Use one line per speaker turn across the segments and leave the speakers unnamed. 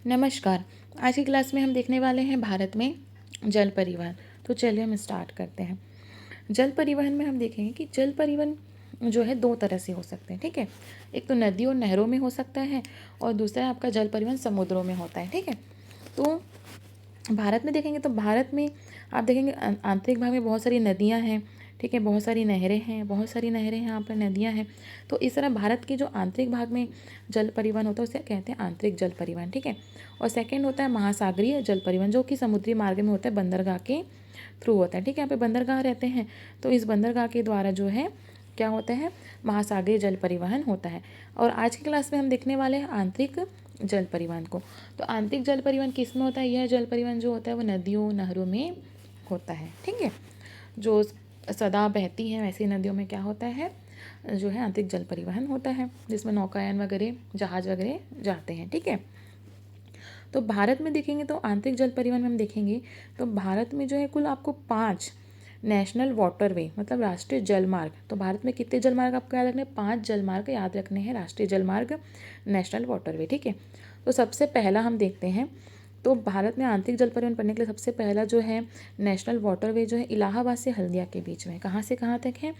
नमस्कार। आज की क्लास में हम देखने वाले हैं भारत में जल परिवहन। तो चलिए हम स्टार्ट करते हैं। जल परिवहन में हम देखेंगे कि जल परिवहन जो है दो तरह से हो सकते हैं, ठीक है। एक तो नदी और नहरों में हो सकता है और दूसरा आपका जल परिवहन समुद्रों में होता है, ठीक है। तो भारत में देखेंगे तो भारत में आप देखेंगे आंतरिक भाग में बहुत सारी नदियाँ हैं, ठीक है, बहुत सारी नहरें हैं, यहाँ पर नदियाँ हैं। तो इस तरह भारत के जो आंतरिक भाग में जल परिवहन होता है उसे कहते हैं आंतरिक जल परिवहन, ठीक है। और सेकंड होता है महासागरीय जल परिवहन, जो कि समुद्री मार्ग में होता है, बंदरगाह के थ्रू होता है, ठीक है। यहाँ पे बंदरगाह रहते हैं, तो इस बंदरगाह के द्वारा जो है क्या होता है, महासागरीय जल परिवहन होता है। और आज की क्लास में हम देखने वाले हैं आंतरिक जल परिवहन को। तो आंतरिक जल परिवहन किस में होता है? यह जल परिवहन जो होता है वो नदियों नहरों में होता है, ठीक है। जो सदा बहती हैं वैसी नदियों में क्या होता है, जो है आंतरिक जल परिवहन होता है, जिसमें नौकायान वगैरह जहाज वगैरह जाते हैं, ठीक है। तो भारत में देखेंगे तो आंतरिक जल परिवहन में हम देखेंगे तो भारत में जो है कुल आपको 5 नेशनल वाटरवे मतलब राष्ट्रीय जलमार्ग। तो भारत में कितने जलमार्ग आपको याद रखने हैं? 5 जलमार्ग याद रखने हैं, राष्ट्रीय जलमार्ग, नेशनल वाटरवे, ठीक है। तो सबसे पहला हम देखते हैं, तो भारत में आंतरिक जल परिवहन पढ़ने के लिए सबसे पहला जो है नेशनल वाटरवे जो है इलाहाबाद से हल्दिया के बीच में, कहाँ से कहाँ तक है?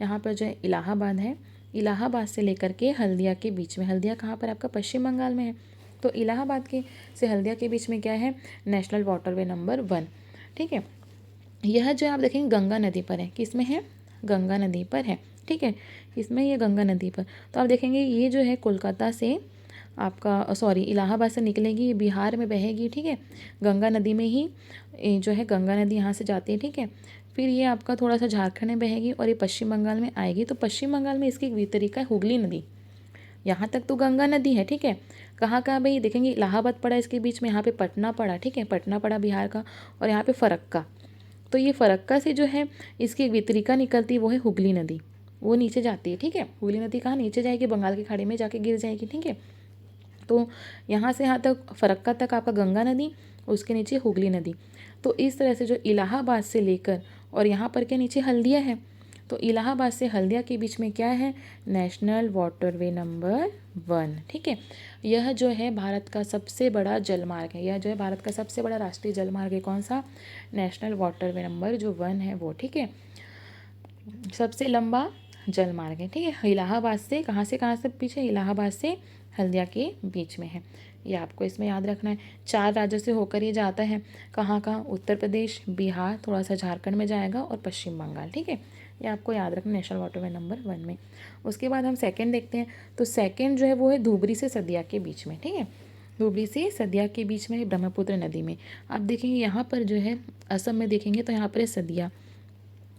यहाँ पर जो है इलाहाबाद है, इलाहाबाद से लेकर के हल्दिया के बीच में। हल्दिया कहाँ पर? आपका पश्चिम बंगाल में है। तो इलाहाबाद के से हल्दिया के बीच में क्या है? नेशनल वाटरवे नंबर 1, ठीक है। यह जो आप देखेंगे गंगा नदी पर है, किस में है? गंगा नदी पर है, ठीक है। इसमें ये गंगा नदी पर, तो आप देखेंगे ये जो है कोलकाता से आपका इलाहाबाद से निकलेगी, ये बिहार में बहेगी, ठीक है। गंगा नदी में ही जो है गंगा नदी यहाँ से जाती है, ठीक है। फिर ये आपका थोड़ा सा झारखंड में बहेगी और ये पश्चिम बंगाल में आएगी। तो पश्चिम बंगाल में इसकी एक वितरिका है हुगली नदी। यहाँ तक तो गंगा नदी है, ठीक है। कहाँ कहाँ भाई देखेंगे? इलाहाबाद पड़ा इसके बीच में, यहाँ पे पटना पड़ा, ठीक है, पटना पड़ा बिहार का, और यहाँ पे फरक्का। तो ये फरक्का से जो है इसकी एक वितरिका निकलती है, वो है हुगली नदी, वो नीचे जाती है, ठीक है। हुगली नदी कहाँ नीचे जाएगी? बंगाल की खाड़ी में जाके गिर जाएगी, ठीक है। तो यहाँ से यहाँ तक फरक्का तक आपका गंगा नदी, उसके नीचे हुगली नदी। तो इस तरह से जो इलाहाबाद से लेकर और यहाँ पर के नीचे हल्दिया है, तो इलाहाबाद से हल्दिया के बीच में क्या है? नेशनल वाटरवे नंबर 1, ठीक है। यह जो है भारत का सबसे बड़ा जलमार्ग है, यह जो है भारत का सबसे बड़ा राष्ट्रीय जलमार्ग है। कौन सा? नेशनल वाटरवे नंबर जो 1 है वो, ठीक है। सबसे लंबा जलमार्ग है, ठीक है। इलाहाबाद से कहाँ से पीछे? इलाहाबाद से हल्दिया के बीच में है। ये आपको इसमें याद रखना है। 4 राज्यों से होकर ये जाता है, कहाँ कहाँ? उत्तर प्रदेश, बिहार, थोड़ा सा झारखंड में जाएगा और पश्चिम बंगाल, ठीक है। ये आपको याद रखना नेशनल वाटरवे नंबर 1 में। उसके बाद हम सेकंड देखते हैं, तो सेकंड जो है वो है धुबरी से सदिया के बीच में, ठीक है। धुबरी से सदिया के बीच में है ब्रह्मपुत्र नदी में। आप देखेंगे यहाँ पर जो है असम में देखेंगे तो यहाँ पर है सदिया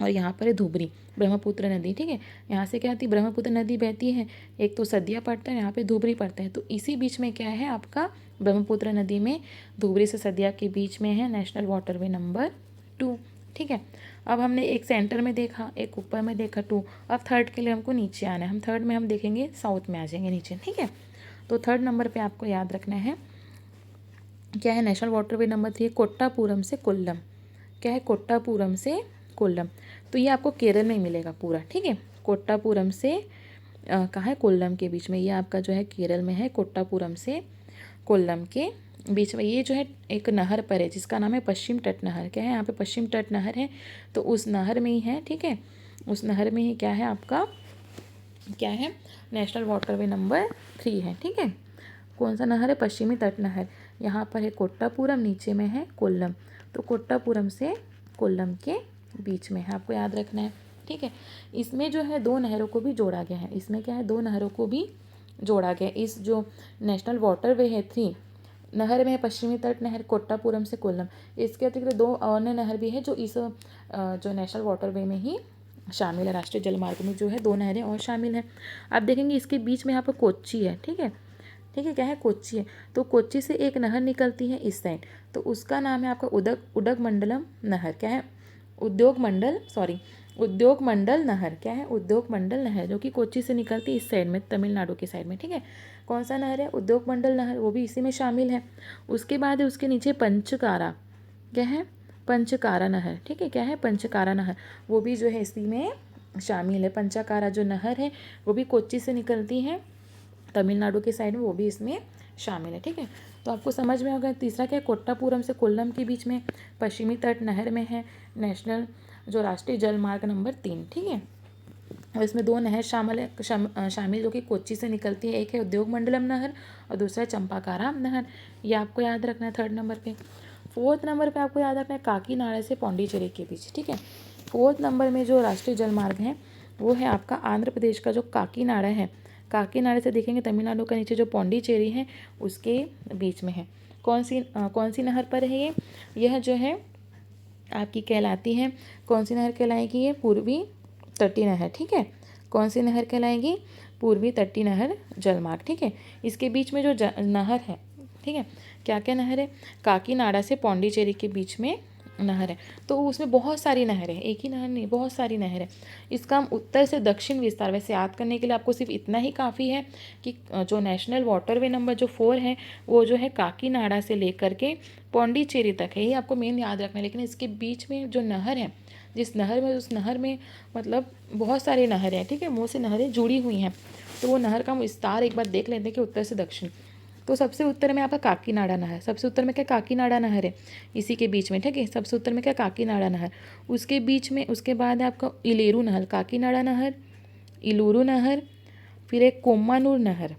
और यहाँ पर है धुबरी, ब्रह्मपुत्र नदी, ठीक है। यहाँ से क्या आती है? ब्रह्मपुत्र नदी बहती है, एक तो सदिया पड़ता है, यहाँ पे धुबरी पड़ता है। तो इसी बीच में क्या है आपका? ब्रह्मपुत्र नदी में धुबरी से सदिया के बीच में है नेशनल वाटरवे नंबर 2, ठीक है। अब हमने एक सेंटर में देखा, एक ऊपर में देखा 2, अब थर्ड के लिए हमको नीचे आना है। हम थर्ड में हम देखेंगे साउथ में आ जाएंगे नीचे, ठीक है। तो थर्ड नंबर पर आपको याद रखना है क्या है? नेशनल वाटरवे नंबर 3 कोट्टापुरम से कोल्लम। क्या है? कोट्टापुरम से कोल्लम। तो ये आपको केरल में मिलेगा पूरा, ठीक है। कोट्टापुरम से कहाँ है? कोल्लम के बीच में। ये आपका जो है केरल में है, कोट्टापुरम से कोल्लम के बीच में। ये जो है एक नहर पर है जिसका नाम है पश्चिम तट नहर। क्या है? यहाँ पे पश्चिम तट नहर है, तो उस नहर में ही है, ठीक है। उस नहर में ही क्या है आपका? क्या है? नेशनल वाटरवे नंबर 3 है, ठीक है। कौन सा नहर है? पश्चिमी तट नहर। यहाँ पर है कोट्टापुरम, नीचे में है कोल्लम। तो कोट्टापुरम से कोल्लम के बीच में है, आपको याद रखना है, ठीक है। इसमें जो है 2 नहरों को भी जोड़ा गया है। इसमें क्या है? 2 नहरों को भी जोड़ा गया है। इस जो नेशनल वाटरवे है 3 नहर में है पश्चिमी तट नहर, कोट्टापुरम से कोल्लम। इसके अतिरिक्त 2 अन्य नहर भी है जो इस जो नेशनल वाटरवे में ही शामिल है। राष्ट्रीय जलमार्ग में जो है 2 नहरें और शामिल हैं। आप देखेंगे इसके बीच में यहाँ पर कोच्चि है, ठीक है, ठीक है। क्या है? कोच्चि है। तो कोच्चि से एक नहर निकलती है इस साइड, तो उसका नाम है आपका उदगमंडलम नहर। क्या है? उद्योगमंडल नहर। क्या है? उद्योगमंडल नहर, जो कि कोच्चि से निकलती है इस साइड में, तमिलनाडु के साइड में, ठीक है। कौन सा नहर है? उद्योगमंडल नहर, वो भी इसी में शामिल है। उसके बाद है उसके नीचे पंचकारा। क्या है? पंचकारा नहर, ठीक है। क्या है? पंचकारा नहर, वो भी जो है इसी में शामिल है। पंचकारा जो नहर है वो भी कोच्चि से निकलती है तमिलनाडु के साइड में, वो भी इसमें शामिल है। ठीक है, तो आपको समझ में होगा। तीसरा क्या है, कोट्टापुरम से कोल्लम के बीच में पश्चिमी तट नहर में है नेशनल जो राष्ट्रीय जल मार्ग नंबर 3। ठीक है, और इसमें 2 नहर शामिल जो कि कोच्चि से निकलती है। एक है उद्योग मंडलम नहर और दूसरा है चंपाकाराम नहर। ये आपको याद रखना है 3rd नंबर पे। 4th नंबर पे आपको याद रखना है काकीनाडा से पौंडीचेरी के बीच। ठीक है, 4th नंबर में जो राष्ट्रीय जल मार्ग है वो है आपका आंध्र प्रदेश का जो काकीनाडा है। काकीनाडा से देखेंगे तमिलनाडु का नीचे जो पौंडीचेरी है उसके बीच में है। कौन सी नहर पर है ये? यह जो है आपकी कहलाती है, कौन सी नहर कहलाएगी ये? पूर्वी तटीय नहर। ठीक है, कौन सी नहर कहलाएगी? पूर्वी तटीय नहर जलमार्ग। ठीक है, इसके बीच में जो नहर है, ठीक है, क्या क्या नहर है? काकीनाडा से पौंडीचेरी के बीच में नहर है। तो उसमें बहुत सारी नहर है, एक ही नहर नहीं, बहुत सारी नहर है। इसका हम उत्तर से दक्षिण विस्तार वैसे याद करने के लिए आपको सिर्फ इतना ही काफ़ी है कि जो नेशनल वाटरवे नंबर जो 4 है वो जो है काकीनाडा से लेकर के पौंडीचेरी तक है, ये आपको मेन याद रखना है। लेकिन इसके बीच में जो नहर है, जिस नहर में, उस नहर में मतलब बहुत सारी नहरें हैं। ठीक है, बहुत सी नहरें जुड़ी हुई हैं, तो वो नहर का हम विस्तार एक बार देख लेते हैं कि उत्तर से दक्षिण। तो सबसे उत्तर में आपका काकीनाडा नहर, सबसे उत्तर में क्या काकीनाडा नहर है इसी के बीच में। ठीक है, सबसे उत्तर में क्या काकीनाडा नहर, उसके बीच में, उसके बाद है आपका इलेरू नहर, काकीनाडा नहर, इलूरू नहर, फिर एक कोम्मानूर नहर।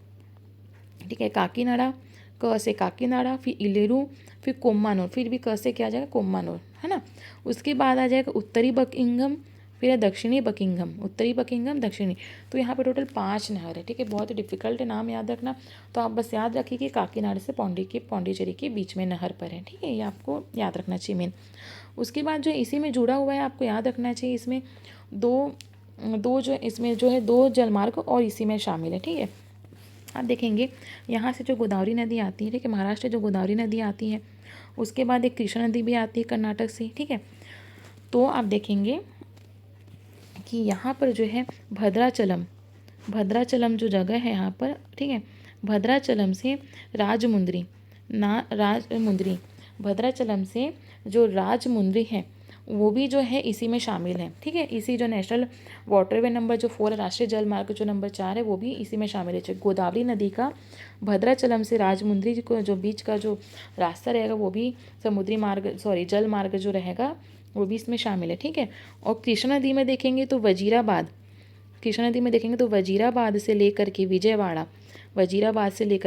ठीक है, काकीनाडा, क से काकीनाडा, फिर इलेरू, फिर कोम्मानूर, फिर भी क से क्या आ जाएगा? कोम्मानूर, है ना। उसके बाद आ जाएगा उत्तरी बकिंघम, फिर है दक्षिणी बकिंघम, उत्तरी बकिंघम, दक्षिणी। तो यहाँ पे टोटल 5 नहर है। ठीक है, बहुत ही डिफिकल्ट है नाम याद रखना, तो आप बस याद रखिए कि काकीनाडा से पौंडीचेरी के बीच में नहर पर है। ठीक है, ये आपको याद रखना चाहिए मेन। उसके बाद जो इसी में जुड़ा हुआ है आपको याद रखना चाहिए, इसमें दो जो इसमें जो है 2 जलमार्ग और इसी में शामिल है। ठीक है, आप देखेंगे यहाँ से जो गोदावरी नदी आती है, ठीक है, महाराष्ट्र जो गोदावरी नदी आती है, उसके बाद एक कृष्णा नदी भी आती है कर्नाटक से। ठीक है, तो आप देखेंगे कि यहाँ पर जो है भद्राचलम जो जगह है यहाँ पर, ठीक है, भद्राचलम से राजमुंद्री, भद्राचलम से जो राजमुंद्री है वो भी जो है इसी में शामिल है। ठीक है, इसी जो नेशनल वाटरवे नंबर जो 4 है, राष्ट्रीय जल मार्ग जो नंबर 4 है, वो भी इसी में शामिल है। गोदावरी नदी का भद्राचलम से राजमुंद्री को जो बीच का जो रास्ता रहेगा वो भी जल मार्ग जो रहेगा वो भी इसमें शामिल है। ठीक है, और कृष्णा नदी में देखेंगे तो वजीराबाद से लेकर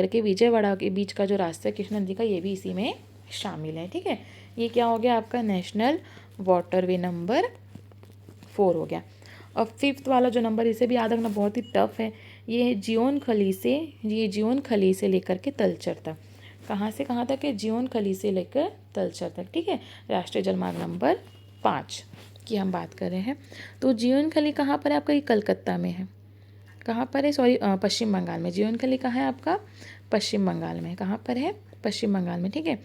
के विजयवाड़ा के बीच का जो रास्ता है कृष्णा नदी का, ये भी इसी में शामिल है। ठीक है, ये क्या हो गया आपका? नेशनल वाटरवे नंबर 4 हो गया। और 5th वाला जो नंबर, इसे भी याद रखना, बहुत ही टफ है। ये है जीवनखली से लेकर के तलचर तक। कहाँ से कहाँ तक है? जीवनखली से लेकर तलचर तक। ठीक है, राष्ट्रीय जलमार्ग नंबर 5 की हम बात कर रहे हैं। तो जीवनखली कहाँ पर है आपका? ये कलकत्ता में है। कहाँ पर है? पश्चिम बंगाल में। जीवनखली कहाँ है आपका? पश्चिम बंगाल में। कहाँ पर है? पश्चिम बंगाल में। ठीक है,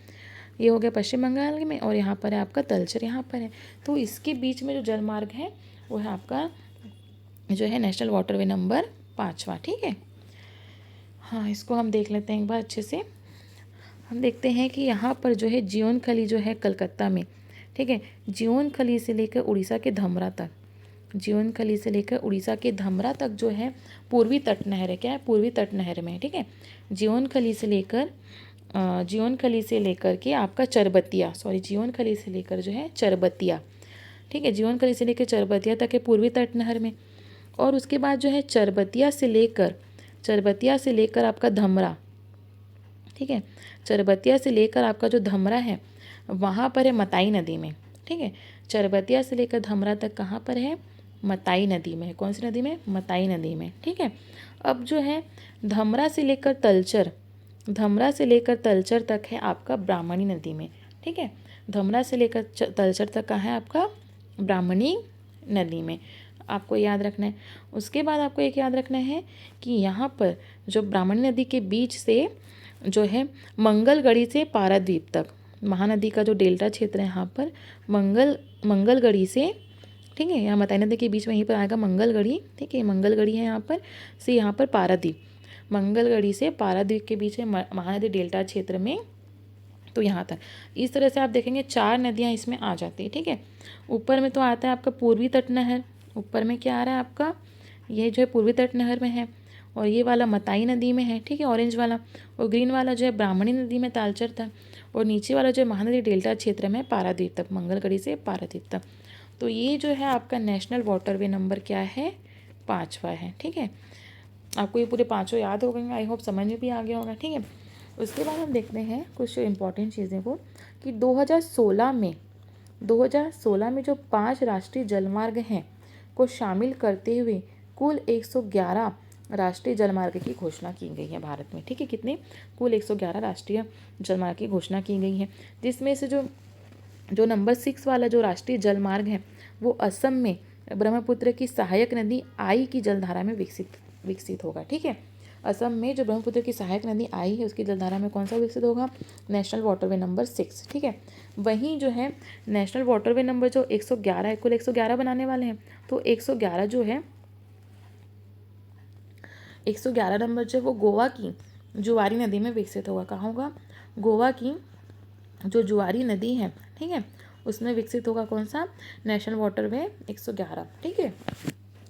ये हो गया पश्चिम बंगाल में, और यहाँ पर है आपका तलचर, यहाँ पर है। तो इसके बीच में जो जलमार्ग है वो है आपका जो है नेशनल वाटरवे नंबर 5वां। ठीक है, हाँ, इसको हम देख लेते हैं एक बार अच्छे से। हम देखते हैं कि यहाँ पर जो है जीवनखली जो है कलकत्ता में। ठीक है, जीवनखली से लेकर उड़ीसा के धमरा तक जो है पूर्वी तट नहर है। क्या है? पूर्वी तट नहर में। ठीक है, जीवनखली से लेकर के आपका चरबतिया जो है चरबतिया। ठीक है, जीवनखली से लेकर चरबतिया तक है पूर्वी तट नहर में। और उसके बाद जो है चरबतिया से लेकर आपका धमरा। ठीक है, चरबतिया से लेकर आपका जो धमरा है वहाँ पर है मताई नदी में। ठीक है, चरबतिया से लेकर धमरा तक कहाँ पर है? मताई नदी में है। कौन सी नदी में? मताई नदी में। ठीक है, अब जो है धमरा से लेकर तलचर तक है आपका ब्राह्मणी नदी में। ठीक है, धमरा से लेकर तलचर तक कहाँ है आपका? ब्राह्मणी नदी में। आपको याद रखना है। उसके बाद आपको एक याद रखना है कि यहाँ पर जो ब्राह्मणी नदी के बीच से जो है मंगलगढ़ी से पारादीप तक, महानदी का जो डेल्टा क्षेत्र है यहाँ पर मंगलगढ़ी से, ठीक है, यहाँ मताई नदी के बीच में यहीं पर आएगा मंगलगढ़ी। ठीक है, मंगलगढ़ी है यहाँ पर से यहाँ पर पारादीप, मंगलगढ़ी से पारादीप के बीच में महानदी डेल्टा क्षेत्र में, तो यहाँ तक। इस तरह से आप देखेंगे 4 नदियाँ इसमें आ जाती है। ठीक है, ऊपर में तो आता है आपका पूर्वी तट नहर। ऊपर में क्या आ रहा है आपका? ये जो है पूर्वी तट नहर में है। और ये वाला मताई नदी में है, ठीक है, ऑरेंज वाला। और ग्रीन वाला जो है ब्राह्मणी नदी में तालचर था। और नीचे वाला जो है महानदी डेल्टा क्षेत्र में पारादीप तक, मंगलगढ़ी से पारादीप तक। तो ये जो है आपका नेशनल वाटरवे नंबर क्या है, 5वां है, ठीक है। आपको ये पूरे 5 याद हो गए, आई होप समझ में भी आ गया होगा, ठीक है। उसके बाद हम देखते हैं कुछ इंपॉर्टेंट चीज़ें को कि 2016 में जो 5 राष्ट्रीय जलमार्ग हैं को शामिल करते हुए कुल 111 राष्ट्रीय जलमार्ग की घोषणा की गई है भारत में, ठीक है। कितने, कुल 111 राष्ट्रीय जलमार्ग की घोषणा की गई है, जिसमें से जो नंबर 6 वाला जो राष्ट्रीय जलमार्ग है वो असम में ब्रह्मपुत्र की सहायक नदी आई की जलधारा में विकसित होगा, ठीक है। असम में जो ब्रह्मपुत्र की सहायक नदी आई है उसकी जलधारा में कौन सा विकसित होगा, नेशनल वाटरवे नंबर 6, ठीक है। वहीं जो है नेशनल वाटरवे नंबर जो 111 है, कुल 111 बनाने वाले हैं, तो 111 जो है 111 नंबर जो वो गोवा की जुआरी नदी में विकसित होगा। कहाँ होगा, गोवा की जो जुआरी नदी है, ठीक है, उसमें विकसित होगा कौन सा, नेशनल वाटरवे 111, ठीक है।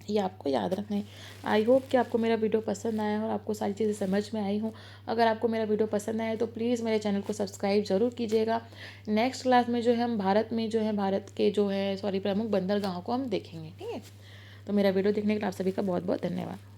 ये आपको याद रखना है। आई होप कि आपको मेरा वीडियो पसंद आया और आपको सारी चीज़ें समझ में आई हो। अगर आपको मेरा वीडियो पसंद आया तो प्लीज़ मेरे चैनल को सब्सक्राइब ज़रूर कीजिएगा। नेक्स्ट क्लास में जो है हम भारत के जो है प्रमुख बंदरगाहों को हम देखेंगे, ठीक है। तो मेरा वीडियो देखने के लिए आप सभी का बहुत बहुत धन्यवाद।